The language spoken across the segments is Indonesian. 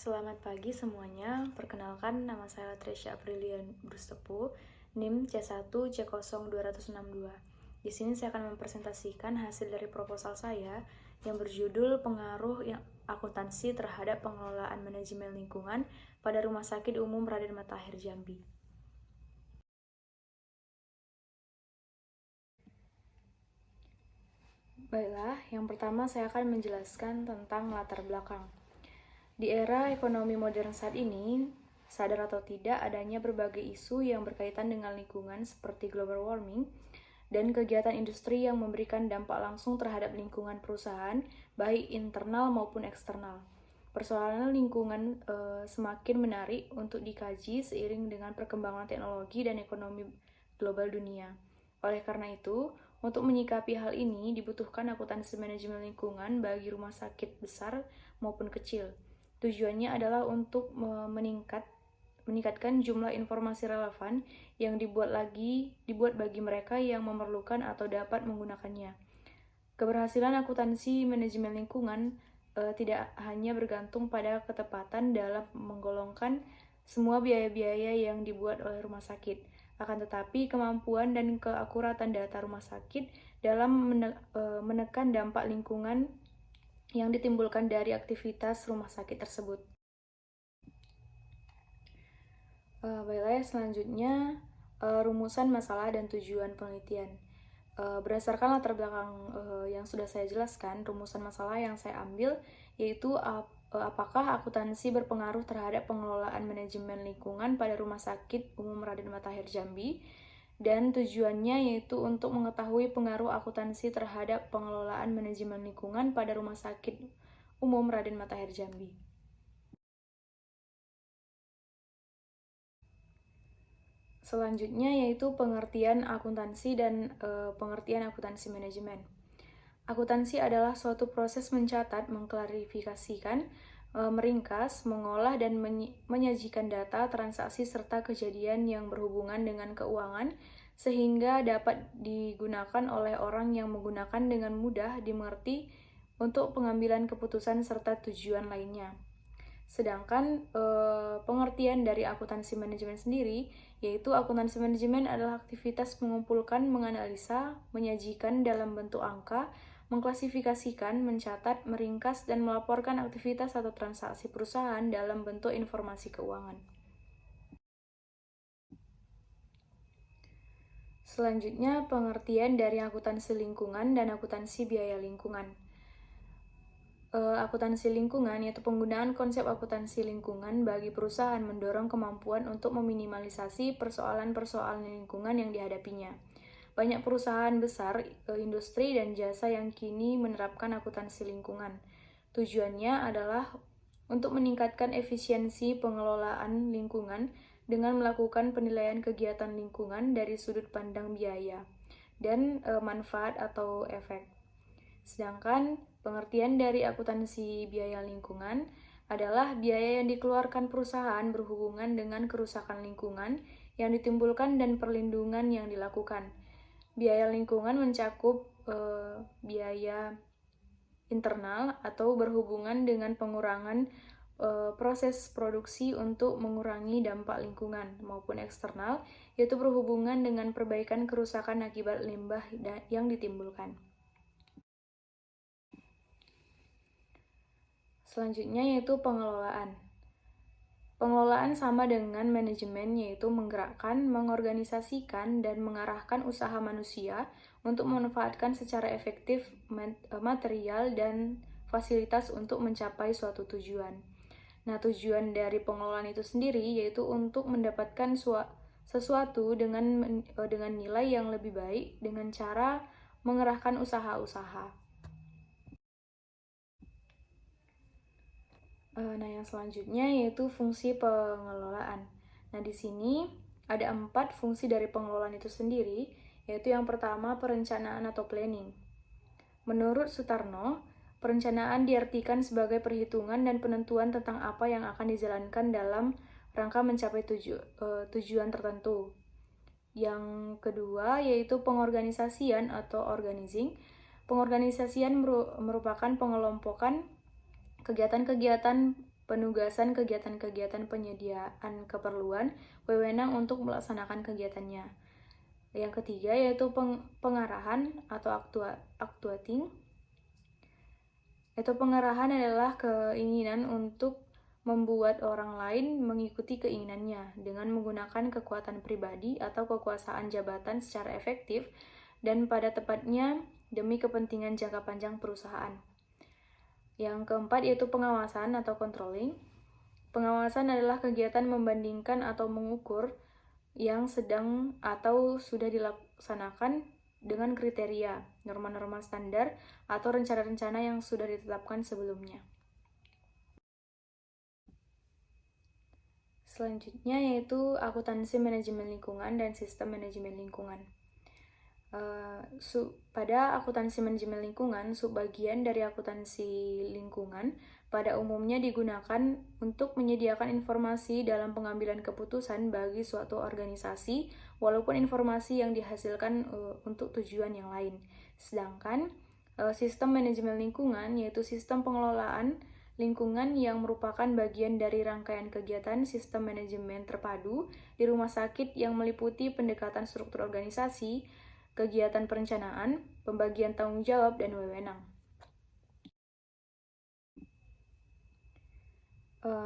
Selamat pagi semuanya, perkenalkan nama saya Tresya Aprilian Brustepu, NIM C1C0262. Di sini saya akan mempresentasikan hasil dari proposal saya yang berjudul Pengaruh yang Akuntansi terhadap Pengelolaan Manajemen Lingkungan pada Rumah Sakit Umum Raden Matahir Jambi. Baiklah, yang pertama saya akan menjelaskan tentang latar belakang. Di era ekonomi modern saat ini, sadar atau tidak adanya berbagai isu yang berkaitan dengan lingkungan seperti global warming dan kegiatan industri yang memberikan dampak langsung terhadap lingkungan perusahaan, baik internal maupun eksternal. Persoalan lingkungan semakin menarik untuk dikaji seiring dengan perkembangan teknologi dan ekonomi global dunia. Oleh karena itu, untuk menyikapi hal ini dibutuhkan akuntansi manajemen lingkungan bagi rumah sakit besar maupun kecil. Tujuannya adalah untuk meningkatkan jumlah informasi relevan yang dibuat bagi mereka yang memerlukan atau dapat menggunakannya. Keberhasilan akuntansi manajemen lingkungan tidak hanya bergantung pada ketepatan dalam menggolongkan semua biaya-biaya yang dibuat oleh rumah sakit, akan tetapi kemampuan dan keakuratan data rumah sakit dalam menekan dampak lingkungan yang ditimbulkan dari aktivitas rumah sakit tersebut. Baiklah, selanjutnya rumusan masalah dan tujuan penelitian. Berdasarkan latar belakang yang sudah saya jelaskan, rumusan masalah yang saya ambil yaitu apakah akuntansi berpengaruh terhadap pengelolaan manajemen lingkungan pada Rumah Sakit Umum Raden Matahir Jambi, dan tujuannya yaitu untuk mengetahui pengaruh akuntansi terhadap pengelolaan manajemen lingkungan pada Rumah Sakit Umum Raden Matahir Jambi. Selanjutnya yaitu pengertian akuntansi dan pengertian akuntansi manajemen. Akuntansi adalah suatu proses mencatat, mengklarifikasikan, meringkas, mengolah, dan menyajikan data, transaksi, serta kejadian yang berhubungan dengan keuangan sehingga dapat digunakan oleh orang yang menggunakan dengan mudah dimengerti untuk pengambilan keputusan serta tujuan lainnya. Sedangkan pengertian dari akuntansi manajemen sendiri, yaitu akuntansi manajemen adalah aktivitas mengumpulkan, menganalisa, menyajikan dalam bentuk angka, mengklasifikasikan, mencatat, meringkas, dan melaporkan aktivitas atau transaksi perusahaan dalam bentuk informasi keuangan. Selanjutnya, pengertian dari akuntansi lingkungan dan akuntansi biaya lingkungan. Akuntansi lingkungan yaitu penggunaan konsep akuntansi lingkungan bagi perusahaan mendorong kemampuan untuk meminimalisasi persoalan-persoalan lingkungan yang dihadapinya. Banyak perusahaan besar, industri, dan jasa yang kini menerapkan akuntansi lingkungan. Tujuannya adalah untuk meningkatkan efisiensi pengelolaan lingkungan dengan melakukan penilaian kegiatan lingkungan dari sudut pandang biaya dan manfaat atau efek. Sedangkan pengertian dari akuntansi biaya lingkungan adalah biaya yang dikeluarkan perusahaan berhubungan dengan kerusakan lingkungan yang ditimbulkan dan perlindungan yang dilakukan. Biaya lingkungan mencakup biaya internal atau berhubungan dengan pengurangan proses produksi untuk mengurangi dampak lingkungan, maupun eksternal, yaitu berhubungan dengan perbaikan kerusakan akibat limbah yang ditimbulkan. Selanjutnya yaitu pengelolaan. Pengelolaan sama dengan manajemen, yaitu menggerakkan, mengorganisasikan, dan mengarahkan usaha manusia untuk memanfaatkan secara efektif material dan fasilitas untuk mencapai suatu tujuan. Nah, tujuan dari pengelolaan itu sendiri yaitu untuk mendapatkan sesuatu dengan nilai yang lebih baik dengan cara mengerahkan usaha-usaha. Nah, yang selanjutnya yaitu fungsi pengelolaan. Nah, di sini ada 4 fungsi dari pengelolaan itu sendiri, yaitu yang pertama perencanaan atau planning. Menurut Sutarno, perencanaan diartikan sebagai perhitungan dan penentuan tentang apa yang akan dijalankan dalam rangka mencapai tujuan tertentu. Yang kedua yaitu pengorganisasian atau organizing. Pengorganisasian merupakan pengelompokan kegiatan-kegiatan penugasan kegiatan-kegiatan penyediaan keperluan, wewenang untuk melaksanakan kegiatannya. Yang ketiga yaitu pengarahan atau actuating. Itu pengarahan adalah keinginan untuk membuat orang lain mengikuti keinginannya dengan menggunakan kekuatan pribadi atau kekuasaan jabatan secara efektif dan pada tepatnya demi kepentingan jangka panjang perusahaan. Yang keempat yaitu pengawasan atau controlling. Pengawasan adalah kegiatan membandingkan atau mengukur yang sedang atau sudah dilaksanakan dengan kriteria, norma-norma standar, atau rencana-rencana yang sudah ditetapkan sebelumnya. Selanjutnya yaitu akuntansi manajemen lingkungan dan sistem manajemen lingkungan. Pada akuntansi manajemen lingkungan, subbagian dari akuntansi lingkungan pada umumnya digunakan untuk menyediakan informasi dalam pengambilan keputusan bagi suatu organisasi, walaupun informasi yang dihasilkan untuk tujuan yang lain. Sedangkan sistem manajemen lingkungan yaitu sistem pengelolaan lingkungan yang merupakan bagian dari rangkaian kegiatan sistem manajemen terpadu di rumah sakit yang meliputi pendekatan struktur organisasi, kegiatan perencanaan, pembagian tanggung jawab, dan wewenang.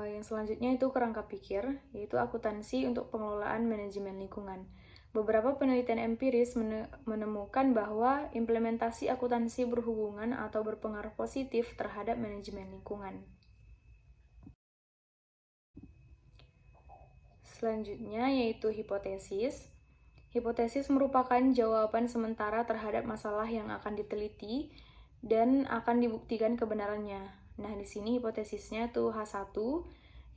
Yang selanjutnya itu kerangka pikir, yaitu akuntansi untuk pengelolaan manajemen lingkungan. Beberapa penelitian empiris menemukan bahwa implementasi akuntansi berhubungan atau berpengaruh positif terhadap manajemen lingkungan. Selanjutnya yaitu hipotesis. Hipotesis merupakan jawaban sementara terhadap masalah yang akan diteliti dan akan dibuktikan kebenarannya. Nah, di sini hipotesisnya tuh H1,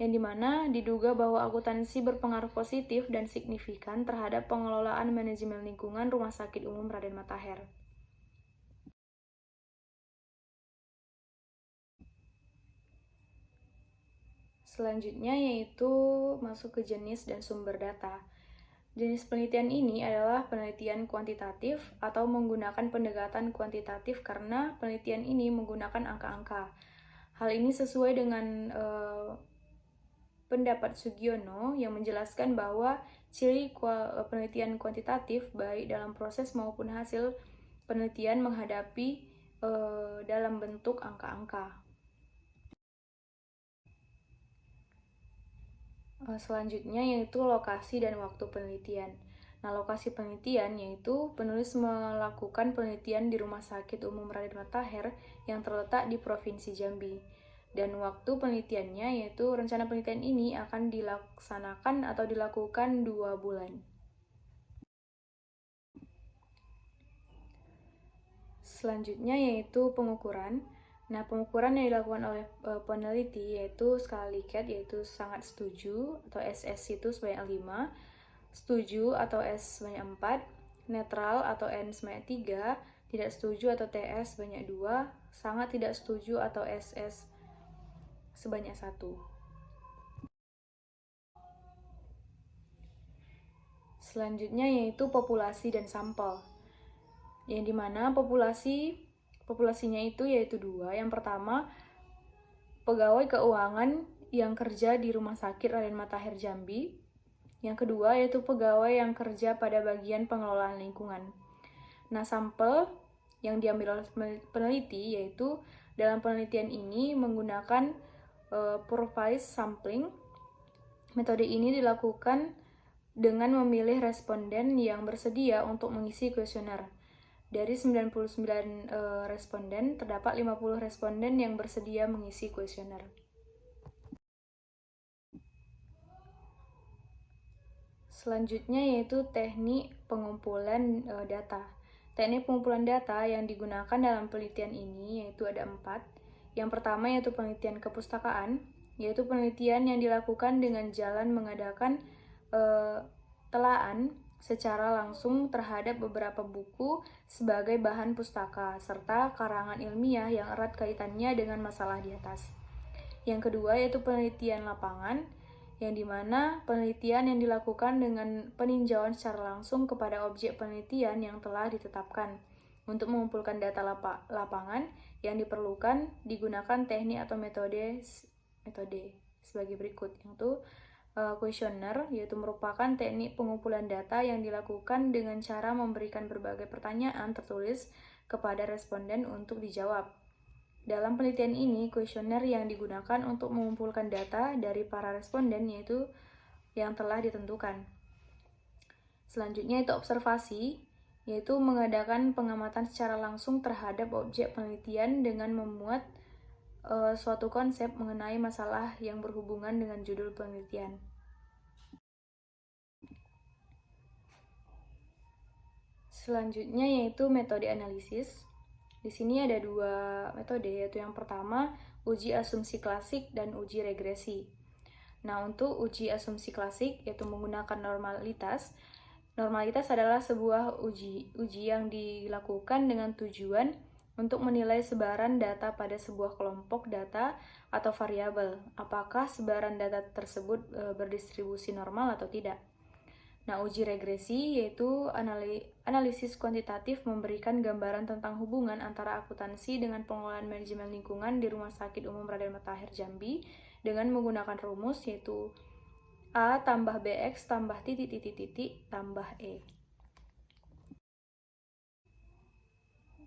yang dimana diduga bahwa akuntansi berpengaruh positif dan signifikan terhadap pengelolaan manajemen lingkungan Rumah Sakit Umum Raden Matahir. Selanjutnya yaitu masuk ke jenis dan sumber data. Jenis penelitian ini adalah penelitian kuantitatif atau menggunakan pendekatan kuantitatif karena penelitian ini menggunakan angka-angka. Hal ini sesuai dengan pendapat Sugiono yang menjelaskan bahwa ciri penelitian kuantitatif baik dalam proses maupun hasil penelitian menghadapi dalam bentuk angka-angka. Selanjutnya yaitu lokasi dan waktu penelitian. Nah, lokasi penelitian yaitu penulis melakukan penelitian di Rumah Sakit Umum Raden Matahir yang terletak di Provinsi Jambi. Dan waktu penelitiannya yaitu rencana penelitian ini akan dilaksanakan atau dilakukan 2 bulan. Selanjutnya yaitu pengukuran. Nah, pengukuran yang dilakukan oleh peneliti yaitu skala Likert yaitu sangat setuju atau SS itu sebanyak 5, setuju atau S sebanyak 4, netral atau N sebanyak 3, tidak setuju atau TS sebanyak 2, sangat tidak setuju atau SS sebanyak 1. Selanjutnya yaitu populasi dan sampel. Yang dimana populasinya itu yaitu 2. Yang pertama, pegawai keuangan yang kerja di Rumah Sakit Raden Matahir Jambi. Yang kedua yaitu pegawai yang kerja pada bagian pengelolaan lingkungan. Nah, sampel yang diambil oleh peneliti yaitu dalam penelitian ini menggunakan profile sampling. Metode ini dilakukan dengan memilih responden yang bersedia untuk mengisi kuesioner. Dari 99 responden, terdapat 50 responden yang bersedia mengisi kuesioner. Selanjutnya yaitu teknik pengumpulan data. Teknik pengumpulan data yang digunakan dalam penelitian ini yaitu ada 4. Yang pertama yaitu penelitian kepustakaan, yaitu penelitian yang dilakukan dengan jalan mengadakan telaan secara langsung terhadap beberapa buku sebagai bahan pustaka, serta karangan ilmiah yang erat kaitannya dengan masalah di atas. Yang kedua yaitu penelitian lapangan, yang dimana penelitian yang dilakukan dengan peninjauan secara langsung kepada objek penelitian yang telah ditetapkan. Untuk mengumpulkan data lapangan yang diperlukan, digunakan teknik atau metode metode sebagai berikut, yaitu kuesioner, yaitu merupakan teknik pengumpulan data yang dilakukan dengan cara memberikan berbagai pertanyaan tertulis kepada responden untuk dijawab. Dalam penelitian ini, kuesioner yang digunakan untuk mengumpulkan data dari para responden yaitu yang telah ditentukan. Selanjutnya itu observasi, yaitu mengadakan pengamatan secara langsung terhadap objek penelitian dengan memuat suatu konsep mengenai masalah yang berhubungan dengan judul penelitian. Selanjutnya yaitu metode analisis. Di sini ada dua metode, yaitu yang pertama uji asumsi klasik dan uji regresi. Nah, untuk uji asumsi klasik yaitu menggunakan normalitas. Normalitas adalah sebuah uji yang dilakukan dengan tujuan untuk menilai sebaran data pada sebuah kelompok data atau variabel, apakah sebaran data tersebut berdistribusi normal atau tidak. Nah, uji regresi yaitu analisis kuantitatif memberikan gambaran tentang hubungan antara akuntansi dengan pengelolaan manajemen lingkungan di Rumah Sakit Umum Raden Matahir Jambi dengan menggunakan rumus yaitu A tambah BX tambah titik tambah E.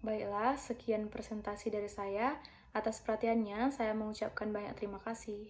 Baiklah, sekian presentasi dari saya. Atas perhatiannya, saya mengucapkan banyak terima kasih.